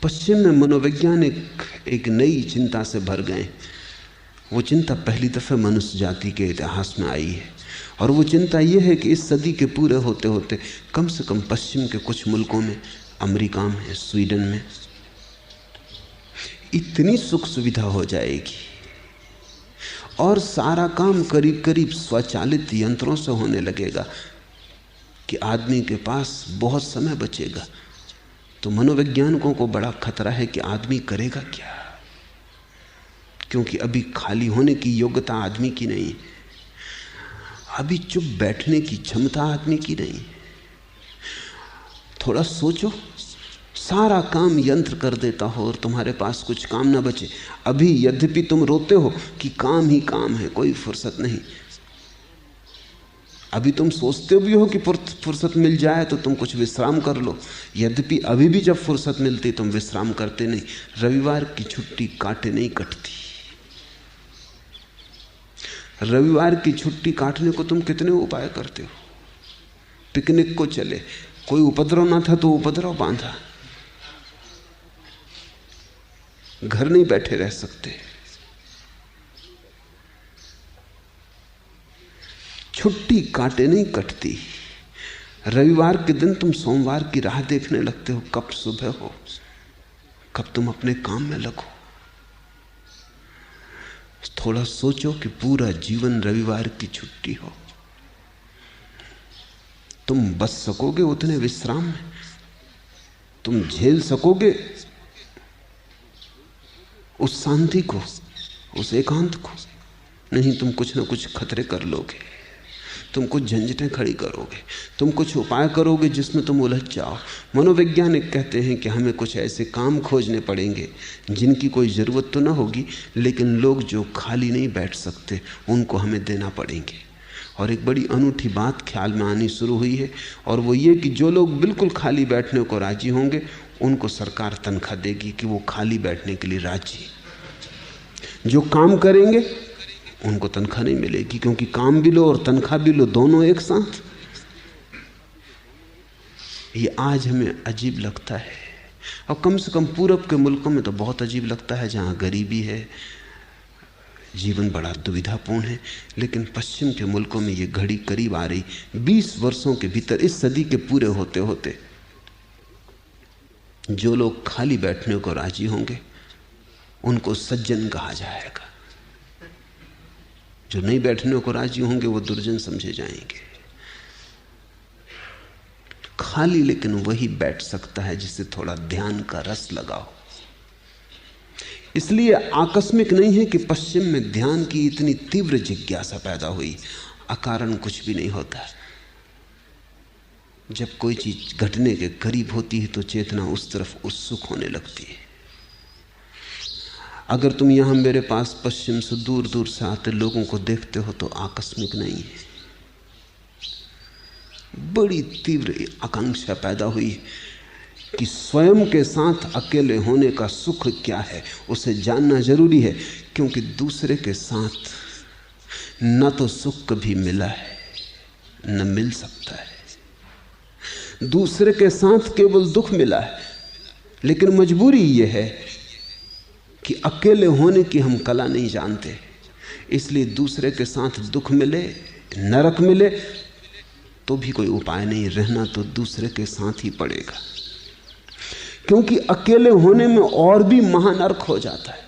पश्चिम में मनोवैज्ञानिक एक नई चिंता से भर गए। वो चिंता पहली दफे मनुष्य जाति के इतिहास में आई है, और वो चिंता ये है कि इस सदी के पूरे होते होते कम से कम पश्चिम के कुछ मुल्कों में, अमेरिका में, स्वीडन में इतनी सुख सुविधा हो जाएगी और सारा काम करीब करीब स्वचालित यंत्रों से होने लगेगा कि आदमी के पास बहुत समय बचेगा। तो मनोवैज्ञानिकों को बड़ा खतरा है कि आदमी करेगा क्या, क्योंकि अभी खाली होने की योग्यता आदमी की नहीं, अभी चुप बैठने की क्षमता आदमी की नहीं। थोड़ा सोचो, सारा काम यंत्र कर देता हो और तुम्हारे पास कुछ काम ना बचे। अभी यद्यपि तुम रोते हो कि काम ही काम है, कोई फुर्सत नहीं, अभी तुम सोचते भी हो कि फुर्सत मिल जाए तो तुम कुछ विश्राम कर लो, यद्यपि अभी भी जब फुर्सत मिलती तुम विश्राम करते नहीं। रविवार की छुट्टी काटे नहीं कटती। रविवार की छुट्टी काटने को तुम कितने उपाय करते हो। पिकनिक को चले, कोई उपद्रव ना था तो उपद्रव बांधा, घर नहीं बैठे रह सकते। छुट्टी काटे नहीं कटती। रविवार के दिन तुम सोमवार की राह देखने लगते हो, कब सुबह हो, कब तुम अपने काम में लगो। थोड़ा सोचो कि पूरा जीवन रविवार की छुट्टी हो, तुम बच सकोगे उतने विश्राम में? तुम झेल सकोगे उस शांति को, उस एकांत को? नहीं, तुम कुछ ना कुछ खतरे कर लोगे, तुम कुछ झंझटें खड़ी करोगे, तुम कुछ उपाय करोगे जिसमें तुम उलझ जाओ। मनोवैज्ञानिक कहते हैं कि हमें कुछ ऐसे काम खोजने पड़ेंगे जिनकी कोई ज़रूरत तो ना होगी, लेकिन लोग जो खाली नहीं बैठ सकते उनको हमें देना पड़ेंगे। और एक बड़ी अनूठी बात ख्याल में आनी शुरू हुई है, और वो ये कि जो लोग बिल्कुल खाली बैठने को राजी होंगे उनको सरकार तनख्वाह देगी कि वो खाली बैठने के लिए राजी। जो काम करेंगे उनको तनख्वाह नहीं मिलेगी, क्योंकि काम भी लो और तनख्वाह भी लो, दोनों एक साथ। ये आज हमें अजीब लगता है, और कम से कम पूरब के मुल्कों में तो बहुत अजीब लगता है, जहाँ गरीबी है, जीवन बड़ा दुविधापूर्ण है। लेकिन पश्चिम के मुल्कों में ये घड़ी करीब आ रही। 20 वर्षों के भीतर, इस सदी के पूरे होते होते, जो लोग खाली बैठने को राजी होंगे उनको सज्जन कहा जाएगा, जो नहीं बैठने को राजी होंगे वो दुर्जन समझे जाएंगे। खाली लेकिन वही बैठ सकता है जिसे थोड़ा ध्यान का रस लगाओ। इसलिए आकस्मिक नहीं है कि पश्चिम में ध्यान की इतनी तीव्र जिज्ञासा पैदा हुई। अकारण कुछ भी नहीं होता। जब कोई चीज घटने के करीब होती है तो चेतना उस तरफ उत्सुक होने लगती है। अगर तुम यहां मेरे पास पश्चिम से दूर दूर से आते लोगों को देखते हो तो आकस्मिक नहीं है, बड़ी तीव्र आकांक्षा पैदा हुई कि स्वयं के साथ अकेले होने का सुख क्या है उसे जानना जरूरी है, क्योंकि दूसरे के साथ न तो सुख कभी मिला है न मिल सकता है। दूसरे के साथ केवल दुख मिला है, लेकिन मजबूरी यह है कि अकेले होने की हम कला नहीं जानते। इसलिए दूसरे के साथ दुख मिले, नरक मिले तो भी कोई उपाय नहीं, रहना तो दूसरे के साथ ही पड़ेगा, क्योंकि अकेले होने में और भी महानरक हो जाता है।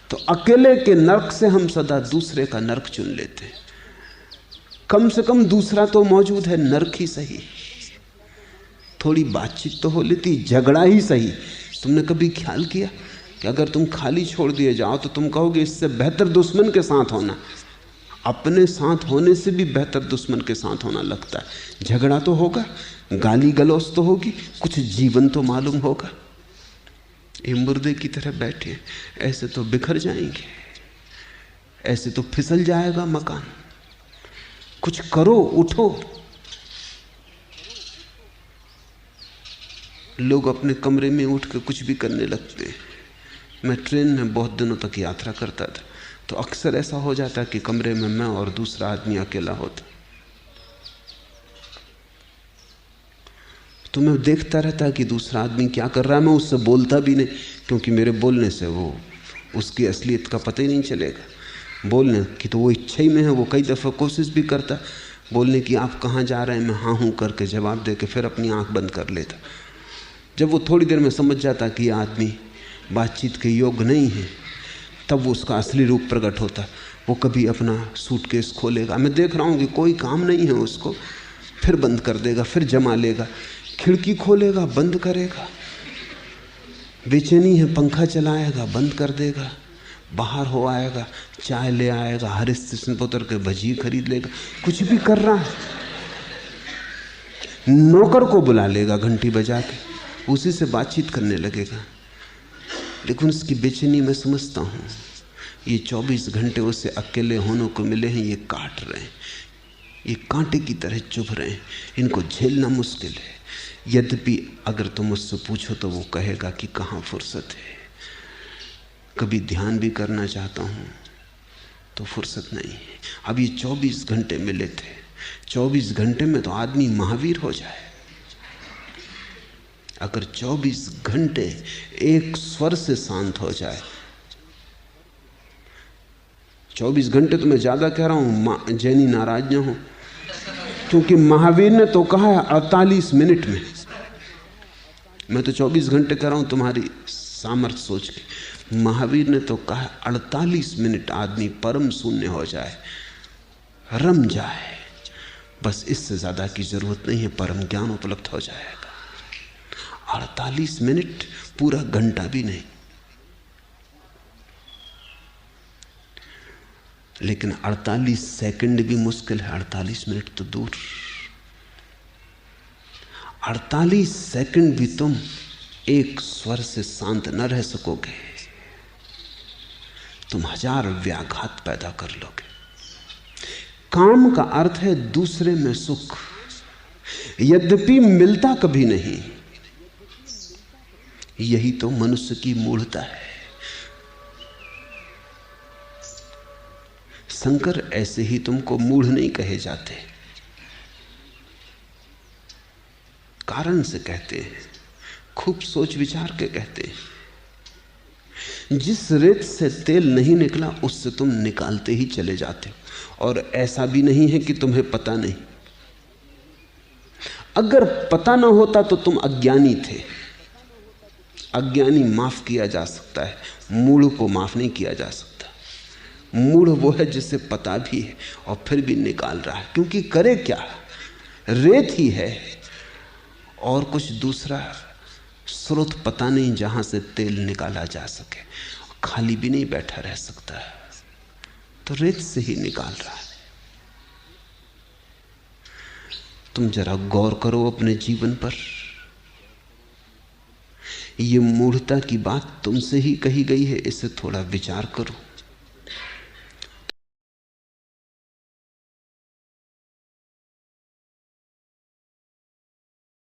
तो अकेले के नरक से हम सदा दूसरे का नरक चुन लेते हैं। कम से कम दूसरा तो मौजूद है, नरक ही सही, थोड़ी बातचीत तो हो लेती, झगड़ा ही सही। तुमने कभी ख्याल किया कि अगर तुम खाली छोड़ दिए जाओ तो तुम कहोगे इससे बेहतर दुश्मन के साथ होना। अपने साथ होने से भी बेहतर दुश्मन के साथ होना लगता है। झगड़ा तो होगा, गाली गलौज तो होगी, कुछ जीवन तो मालूम होगा। ये मुर्दे की तरह बैठे ऐसे तो बिखर जाएंगे, ऐसे तो फिसल जाएगा मकान। कुछ करो, उठो। लोग अपने कमरे में उठ के कुछ भी करने लगते हैं। मैं ट्रेन में बहुत दिनों तक यात्रा करता था तो अक्सर ऐसा हो जाता कि कमरे में मैं और दूसरा आदमी अकेला होता। तो मैं देखता रहता कि दूसरा आदमी क्या कर रहा है। मैं उससे बोलता भी नहीं, क्योंकि मेरे बोलने से वो उसकी असलियत का पता ही नहीं चलेगा। बोलने की तो वो इच्छा ही में है। वो कई दफ़ा कोशिश भी करता बोलने की, आप कहाँ जा रहे हैं, मैं हाँ हूँ करके जवाब दे के फिर अपनी आंख बंद कर लेता। जब वो थोड़ी देर में समझ जाता कि आदमी बातचीत के योग्य नहीं है, तब वो उसका असली रूप प्रकट होता। वो कभी अपना सूटकेस खोलेगा, मैं देख रहा हूँ कि कोई काम नहीं है उसको, फिर बंद कर देगा, फिर जमा लेगा। खिड़की खोलेगा, बंद करेगा। बेचैनी है, पंखा चलाएगा, बंद कर देगा। बाहर हो आएगा, चाय ले आएगा, हर स्टेशन पर उतर के भजी खरीद लेगा। कुछ भी कर रहा है। नौकर को बुला लेगा घंटी बजा के, उसी से बातचीत करने लगेगा। लेकिन उसकी बेचैनी मैं समझता हूँ। ये 24 घंटे उसे अकेले होने को मिले हैं, ये काट रहे हैं, ये कांटे की तरह चुभ रहे हैं, इनको झेलना मुश्किल है। यद्यपि अगर तुम मुझसे पूछो तो वो कहेगा कि कहाँ फुर्सत है। कभी ध्यान भी करना चाहता हूँ तो फुर्सत नहीं है। अब ये 24 घंटे मिले थे, 24 घंटे में तो आदमी महावीर हो जाए। अगर 24 घंटे एक स्वर से शांत हो जाए, 24 घंटे तो मैं ज्यादा कह रहा हूं, जैनी नाराज न हो, क्योंकि महावीर ने तो कहा है 48 मिनट में। मैं तो 24 घंटे कह रहा हूं तुम्हारी सामर्थ्य सोच के। महावीर ने तो कहा 48 मिनट आदमी परम शून्य हो जाए, रम जाए, बस इससे ज्यादा की जरूरत नहीं है, परम ज्ञान उपलब्ध हो जाएगा। 48 मिनट, पूरा घंटा भी नहीं। लेकिन 48 सेकंड भी मुश्किल है, 48 मिनट तो दूर। 48 सेकंड भी तुम एक स्वर से शांत न रह सकोगे, तुम हजार व्याघात पैदा कर लोगे। काम का अर्थ है दूसरे में सुख, यद्यपि मिलता कभी नहीं। यही तो मनुष्य की मूढ़ता है। शंकर ऐसे ही तुमको मूढ़ नहीं कहे जाते, कारण से कहते हैं, खूब सोच विचार के कहते हैं। जिस रेत से तेल नहीं निकला उससे तुम निकालते ही चले जाते हो। और ऐसा भी नहीं है कि तुम्हें पता नहीं। अगर पता ना होता तो तुम अज्ञानी थे। अज्ञानी माफ किया जा सकता है, मूढ़ को माफ नहीं किया जा सकता। मूढ़ वो है जिसे पता भी है और फिर भी निकाल रहा है, क्योंकि करे क्या, रेत ही है और कुछ दूसरा स्रोत पता नहीं जहां से तेल निकाला जा सके। खाली भी नहीं बैठा रह सकता, तो रेत से ही निकाल रहा है। तुम जरा गौर करो अपने जीवन पर। ये मूढ़ता की बात तुमसे ही कही गई है, इसे थोड़ा विचार करो।